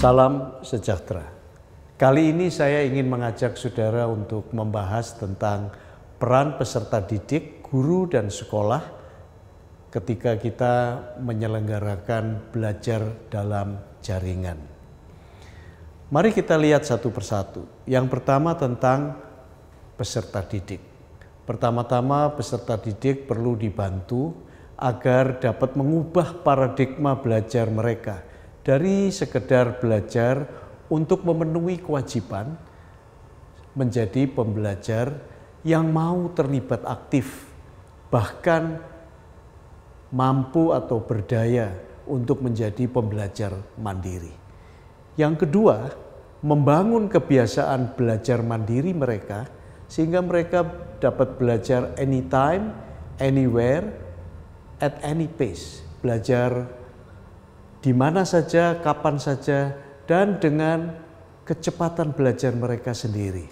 Salam sejahtera. Kali ini saya ingin mengajak saudara untuk membahas tentang peran peserta didik, guru, dan sekolah ketika kita menyelenggarakan belajar dalam jaringan. Mari kita lihat satu persatu. Yang pertama tentang peserta didik. Pertama-tama peserta didik perlu dibantu agar dapat mengubah paradigma belajar mereka dari sekedar belajar untuk memenuhi kewajiban menjadi pembelajar yang mau terlibat aktif, bahkan mampu atau berdaya untuk menjadi pembelajar mandiri. Yang kedua, membangun kebiasaan belajar mandiri mereka sehingga mereka dapat belajar anytime, anywhere, at any pace, belajar di mana saja, kapan saja, dan dengan kecepatan belajar mereka sendiri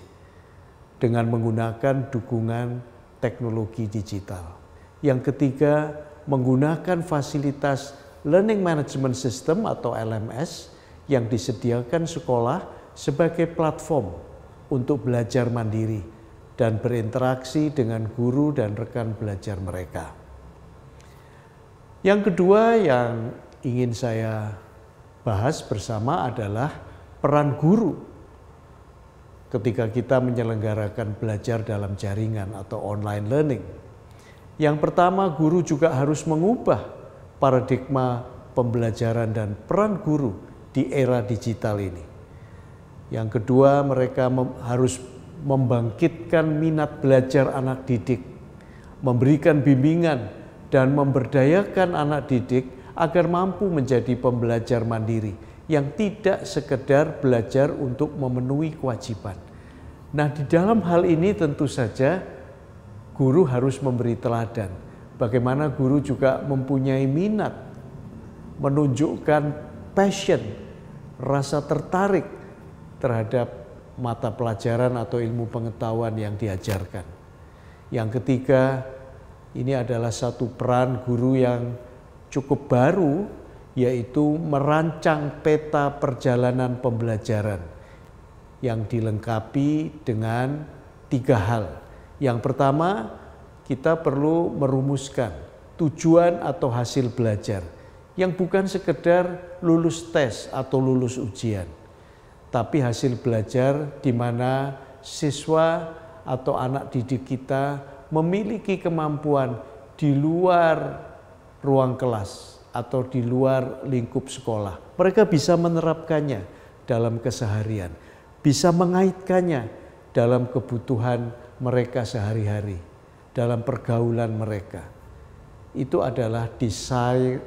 dengan menggunakan dukungan teknologi digital. Yang ketiga, menggunakan fasilitas Learning Management System atau LMS yang disediakan sekolah sebagai platform untuk belajar mandiri dan berinteraksi dengan guru dan rekan belajar mereka. Yang kedua yang ingin saya bahas bersama adalah peran guru ketika kita menyelenggarakan belajar dalam jaringan atau online learning. Yang pertama, guru juga harus mengubah paradigma pembelajaran dan peran guru di era digital ini. Yang kedua, mereka harus membangkitkan minat belajar anak didik, memberikan bimbingan dan memberdayakan anak didik agar mampu menjadi pembelajar mandiri yang tidak sekedar belajar untuk memenuhi kewajiban. Nah, di dalam hal ini tentu saja guru harus memberi teladan. Bagaimana guru juga mempunyai minat, menunjukkan passion, rasa tertarik terhadap mata pelajaran atau ilmu pengetahuan yang diajarkan. Yang ketiga, ini adalah satu peran guru yang cukup baru, yaitu merancang peta perjalanan pembelajaran yang dilengkapi dengan 3 hal. Yang pertama, kita perlu merumuskan tujuan atau hasil belajar yang bukan sekedar lulus tes atau lulus ujian, tapi hasil belajar di mana siswa atau anak didik kita memiliki kemampuan di luar ruang kelas atau di luar lingkup sekolah. Mereka bisa menerapkannya dalam keseharian, bisa mengaitkannya dalam kebutuhan mereka sehari-hari, dalam pergaulan mereka. Itu adalah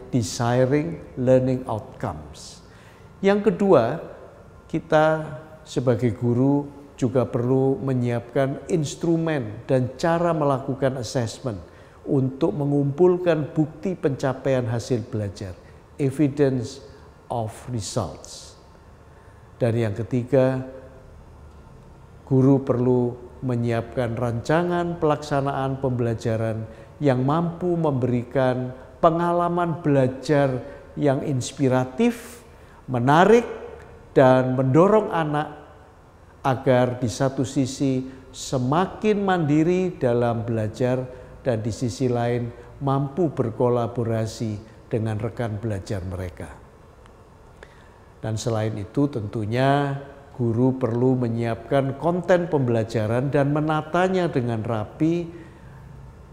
desiring learning outcomes. Yang kedua, kita sebagai guru juga perlu menyiapkan instrumen dan cara melakukan assessment untuk mengumpulkan bukti pencapaian hasil belajar, evidence of results. Dan yang ketiga, guru perlu menyiapkan rancangan pelaksanaan pembelajaran yang mampu memberikan pengalaman belajar yang inspiratif, menarik, dan mendorong anak agar di satu sisi semakin mandiri dalam belajar dan di sisi lain mampu berkolaborasi dengan rekan belajar mereka. Dan selain itu tentunya guru perlu menyiapkan konten pembelajaran dan menatanya dengan rapi,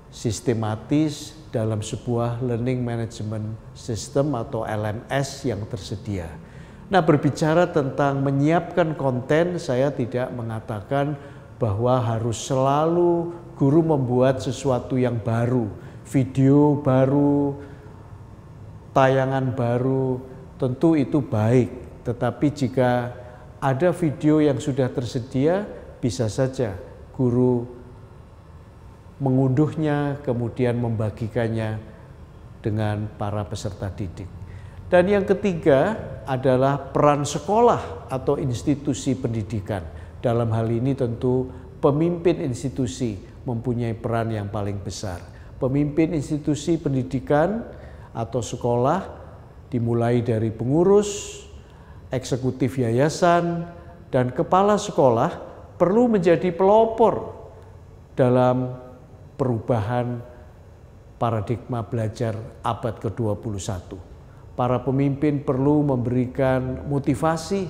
sistematis dalam sebuah Learning Management System atau LMS yang tersedia. Nah, berbicara tentang menyiapkan konten, saya tidak mengatakan bahwa harus selalu guru membuat sesuatu yang baru, video baru, tayangan baru, tentu itu baik. Tetapi jika ada video yang sudah tersedia, bisa saja guru mengunduhnya, kemudian membagikannya dengan para peserta didik. Dan yang ketiga adalah peran sekolah atau institusi pendidikan. Dalam hal ini tentu pemimpin institusi mempunyai peran yang paling besar. Pemimpin institusi pendidikan atau sekolah dimulai dari pengurus, eksekutif yayasan, dan kepala sekolah perlu menjadi pelopor dalam perubahan paradigma belajar abad ke-21. Para pemimpin perlu memberikan motivasi,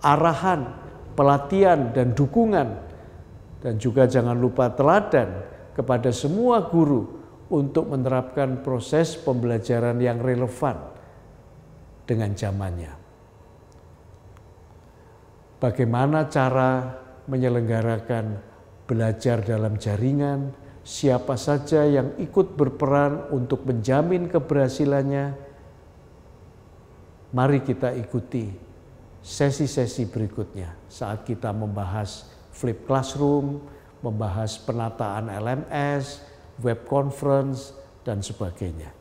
arahan, pelatihan, dan dukungan. Dan juga jangan lupa teladan kepada semua guru untuk menerapkan proses pembelajaran yang relevan dengan zamannya. Bagaimana cara menyelenggarakan belajar dalam jaringan, siapa saja yang ikut berperan untuk menjamin keberhasilannya. Mari kita ikuti sesi-sesi berikutnya saat kita membahas flip classroom, membahas penataan LMS, web conference, dan sebagainya.